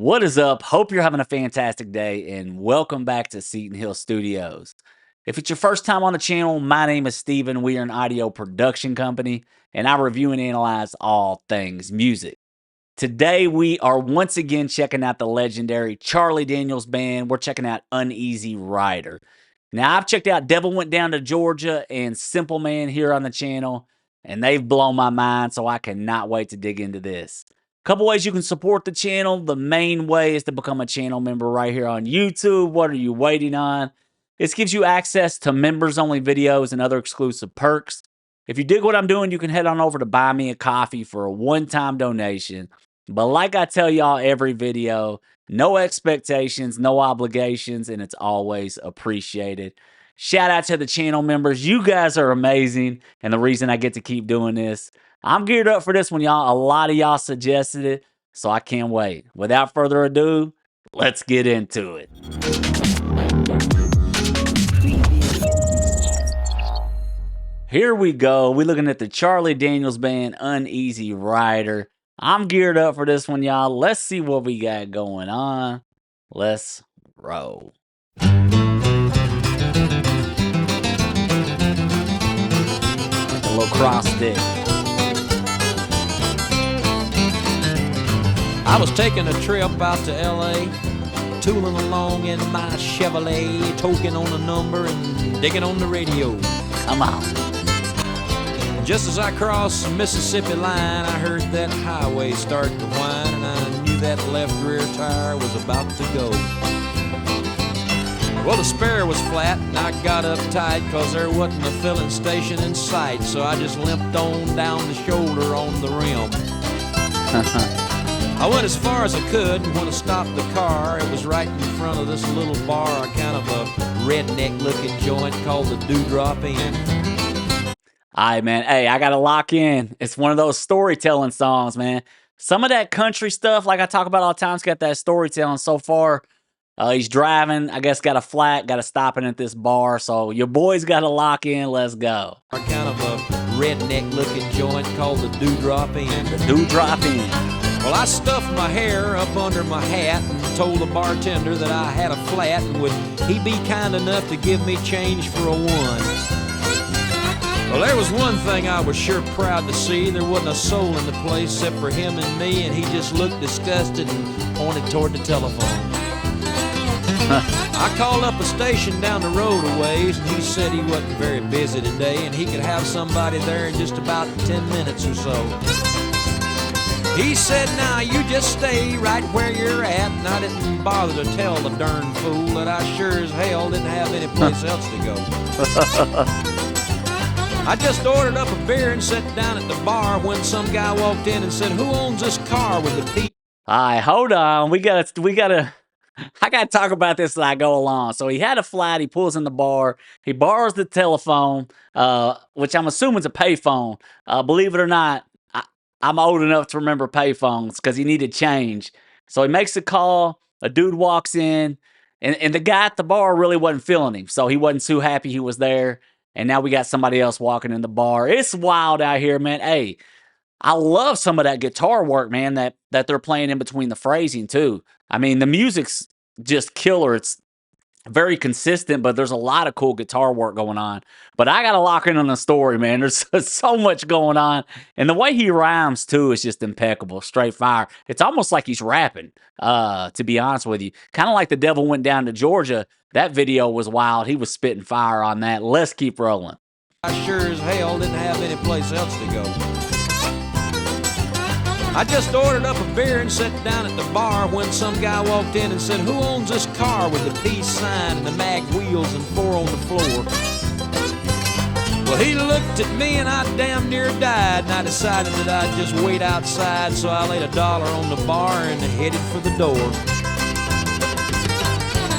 What is up? Hope you're having a fantastic day and welcome back to Seton Hill Studios. If it's your first time on the channel, my name is Steven. We are an audio production company and I review and analyze all things music. Today, we are once again checking out the legendary Charlie Daniels Band. We're checking out Uneasy Rider. Now, I've checked out Devil Went Down to Georgia and Simple Man here on the channel, and they've blown my mind, so I cannot wait to dig into this. Couple ways you can support the channel. The main way is to become a channel member right here on YouTube. What are you waiting on? This gives you access to members-only videos and other exclusive perks. If you dig what I'm doing, you can head on over to Buy Me a Coffee for a one-time donation. But like I tell y'all every video, no expectations, no obligations, and it's always appreciated. Shout out to the channel members. You guys are amazing, and the reason I get to keep doing this. I'm geared up for this one, y'all. A lot of y'all suggested it, so I can't wait. Without further ado, let's get into it. Here we go. We're looking at the Charlie Daniels Band, Uneasy Rider. I'm geared up for this one, y'all. Let's see what we got going on. Let's roll. A little cross stick. I was taking a trip out to L.A., tooling along in my Chevrolet, toking on a number and digging on the radio. Come on. Just as I crossed the Mississippi line, I heard that highway start to whine, and I knew that left rear tire was about to go. Well, the spare was flat, and I got uptight, 'cause there wasn't a filling station in sight, so I just limped on down the shoulder on the rim. I went as far as I could, and when I stopped the car, it was right in front of this little bar, kind of a redneck-looking joint called the Dewdrop Inn. All right, man. Hey, I got to lock in. It's one of those storytelling songs, man. Some of that country stuff, like I talk about all the time, it's got that storytelling so far. He's driving, I guess, got a flat, got to stop in at this bar. So your boy's got to lock in. Let's go. Kind of a redneck-looking joint called the Dewdrop Inn. The Dewdrop Inn. Well, I stuffed my hair up under my hat and told the bartender that I had a flat, and would he be kind enough to give me change for a one. Well, there was one thing I was sure proud to see. There wasn't a soul in the place except for him and me, and he just looked disgusted and pointed toward the telephone. I called up a station down the road a ways, and he said he wasn't very busy today, and he could have somebody there in just about 10 minutes or so. He said, now you just stay right where you're at, and I didn't bother to tell the darn fool that I sure as hell didn't have any place else to go. I just ordered up a beer and sat down at the bar when some guy walked in and said, who owns this car with the P? All right, hold on. I gotta talk about this as I go along. So he had a flat, he pulls in the bar, he borrows the telephone, which I'm assuming is a payphone. Believe it or not, I'm old enough to remember payphones because he needed change. So he makes a call, a dude walks in, and the guy at the bar really wasn't feeling him. So he wasn't too happy he was there. And now we got somebody else walking in the bar. It's wild out here, man. Hey, I love some of that guitar work, man, that they're playing in between the phrasing, too. I mean, the music's just killer. It's very consistent, but there's a lot of cool guitar work going on. But I got to lock in on the story, man. There's so much going on. And the way he rhymes, too, is just impeccable. Straight fire. It's almost like he's rapping, to be honest with you. Kind of like The Devil Went Down to Georgia. That video was wild. He was spitting fire on that. Let's keep rolling. I sure as hell didn't have any place else to go. I just ordered up a beer and sat down at the bar when some guy walked in and said, who owns this car with the peace sign and the mag wheels and 4 on the floor? Well, he looked at me and I damn near died, and I decided that I'd just wait outside, so I laid $1 on the bar and headed for the door.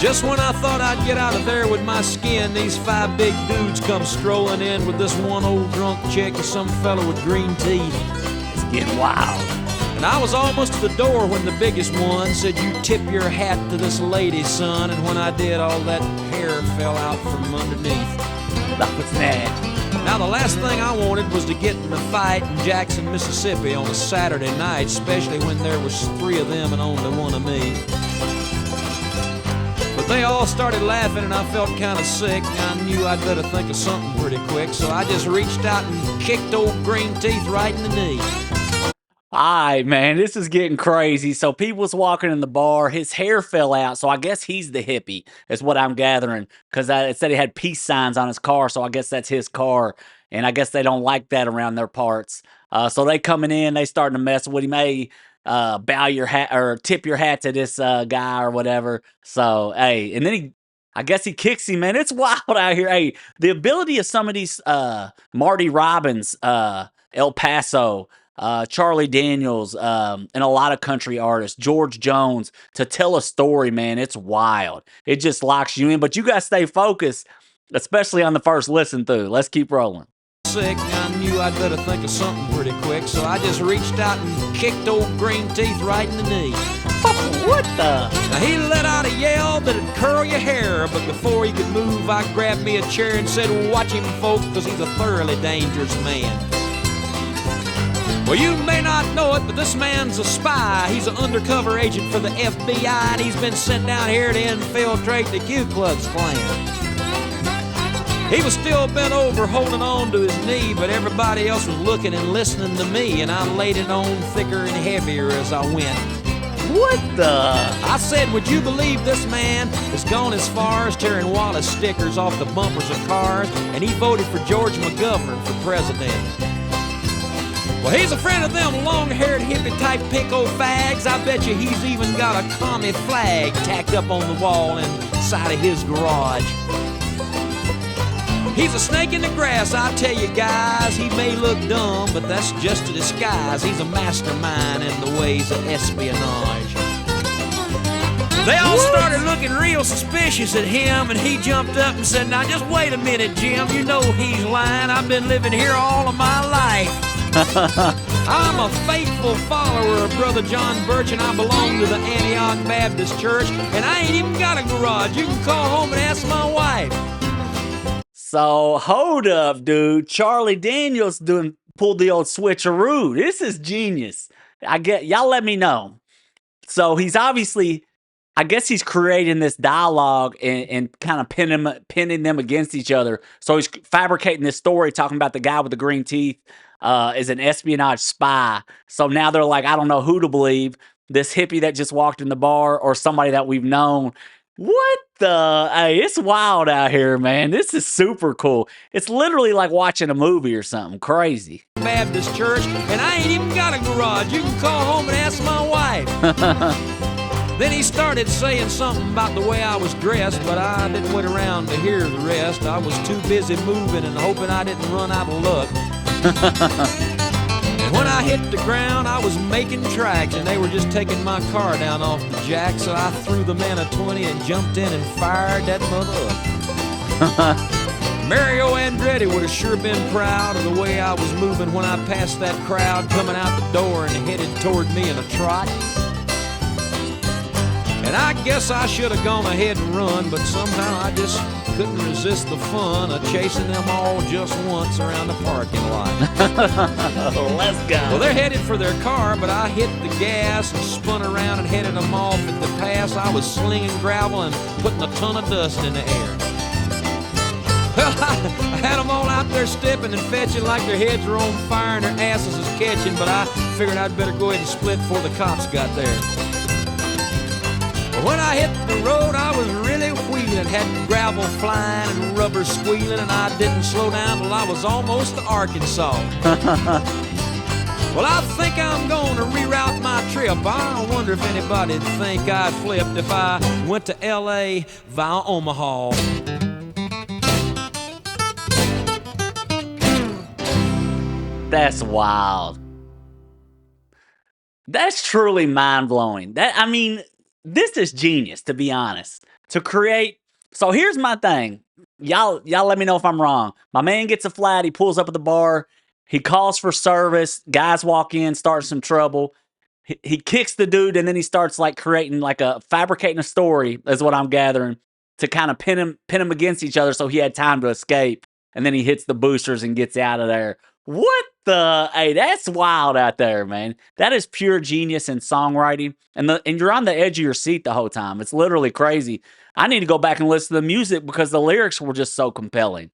Just when I thought I'd get out of there with my skin, these 5 big dudes come strolling in with this one old drunk chick and some fella with green teeth. It's getting wild. And I was almost to the door when the biggest one said, you tip your hat to this lady, son. And when I did, all that hair fell out from underneath. That was mad. Now, the last thing I wanted was to get in a fight in Jackson, Mississippi on a Saturday night, especially when there was 3 of them and only 1 of me. But they all started laughing and I felt kind of sick. I knew I'd better think of something pretty quick, so I just reached out and kicked old Green Teeth right in the knee. All right, man, this is getting crazy. So people was walking in the bar. His hair fell out, so I guess he's the hippie, is what I'm gathering. Because it said he had peace signs on his car, so I guess that's his car. And I guess they don't like that around their parts. So they coming in, they starting to mess with him. Hey, bow your hat or tip your hat to this guy or whatever. So, hey, and then I guess he kicks him, man. It's wild out here. Hey, the ability of some of these Marty Robbins, El Paso, Charlie Daniels, and a lot of country artists, George Jones, to tell a story, man, it's wild. It just locks you in, but you got to stay focused, especially on the first listen through. Let's keep rolling. Sick, I knew I'd better think of something pretty quick, so I just reached out and kicked old Green Teeth right in the knee. What the? Now he let out a yell that'd curl your hair, but before he could move, I grabbed me a chair and said, watch him, folks, because he's a thoroughly dangerous man. Well, you may not know it, but this man's a spy. He's an undercover agent for the FBI, and he's been sent down here to infiltrate the Ku Klux Klan. He was still bent over, holding on to his knee, but everybody else was looking and listening to me, and I laid it on thicker and heavier as I went. What the? I said, would you believe this man has gone as far as tearing Wallace stickers off the bumpers of cars, and he voted for George McGovern for president. Well, he's a friend of them long-haired hippie-type pinko fags. I bet you he's even got a commie flag tacked up on the wall inside of his garage. He's a snake in the grass, I tell you guys. He may look dumb, but that's just a disguise. He's a mastermind in the ways of espionage. They all started looking real suspicious at him, and he jumped up and said, now just wait a minute, Jim. You know he's lying. I've been living here all of my life. I'm a faithful follower of Brother John Birch, and I belong to the Antioch Baptist Church, and I ain't even got a garage. You can call home and ask my wife. So, hold up, dude. Charlie Daniels pulled the old switcheroo. This is genius. Y'all let me know. So, he's obviously, I guess he's creating this dialogue and kind of pinning them against each other. So, he's fabricating this story talking about the guy with the green teeth is an espionage spy. So, now they're like, I don't know who to believe. This hippie that just walked in the bar or somebody that we've known. What the? Hey, it's wild out here, man. This is super cool. It's literally like watching a movie or something crazy. Baptist Church, and I ain't even got a garage. You can call home and ask my wife. Then he started saying something about the way I was dressed, but I didn't wait around to hear the rest. I was too busy moving and hoping I didn't run out of luck. When I hit the ground, I was making tracks, and they were just taking my car down off the jack, so I threw the man a 20 and jumped in and fired that mother up. Mario Andretti would have sure been proud of the way I was moving when I passed that crowd coming out the door and headed toward me in a trot. And I guess I should have gone ahead and run, but somehow I just couldn't resist the fun of chasing them all just once around the parking lot. Let's go. Well, they're headed for their car, but I hit the gas and spun around and headed them off at the pass. I was slinging gravel and putting a ton of dust in the air. Well, I had them all out there stepping and fetching like their heads were on fire and their asses was catching, but I figured I'd better go ahead and split before the cops got there. When I hit the road, I was really wheeling, had gravel flying and rubber squealing, and I didn't slow down till I was almost to Arkansas. Well, I think I'm going to reroute my trip. I wonder if anybody'd think I'd flipped if I went to L.A. via Omaha. That's wild. That's truly mind-blowing. This is genius, to be honest. To create. So here's my thing. Y'all let me know if I'm wrong. My man gets a flat. He pulls up at the bar. He calls for service. Guys walk in, start some trouble. He kicks the dude, and then he starts like fabricating a story, is what I'm gathering, to kind of pin him against each other so he had time to escape. and then he hits the boosters and gets out of there. What the? Hey, that's wild out there, man. That is pure genius in songwriting. And you're on the edge of your seat the whole time. It's literally crazy. I need to go back and listen to the music because the lyrics were just so compelling.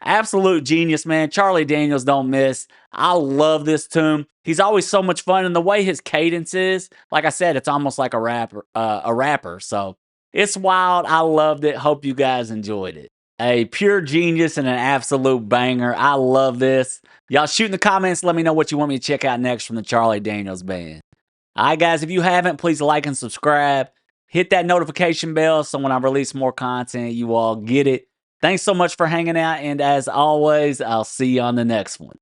Absolute genius, man. Charlie Daniels don't miss. I love this tune. He's always so much fun, and the way his cadence is, like I said, it's almost like a rapper. So it's wild. I loved it. Hope you guys enjoyed it. A pure genius and an absolute banger. I love this. Y'all shoot in the comments. Let me know what you want me to check out next from the Charlie Daniels Band. All right, guys, if you haven't, please like and subscribe. Hit that notification bell so when I release more content, you all get it. Thanks so much for hanging out, and as always, I'll see you on the next one.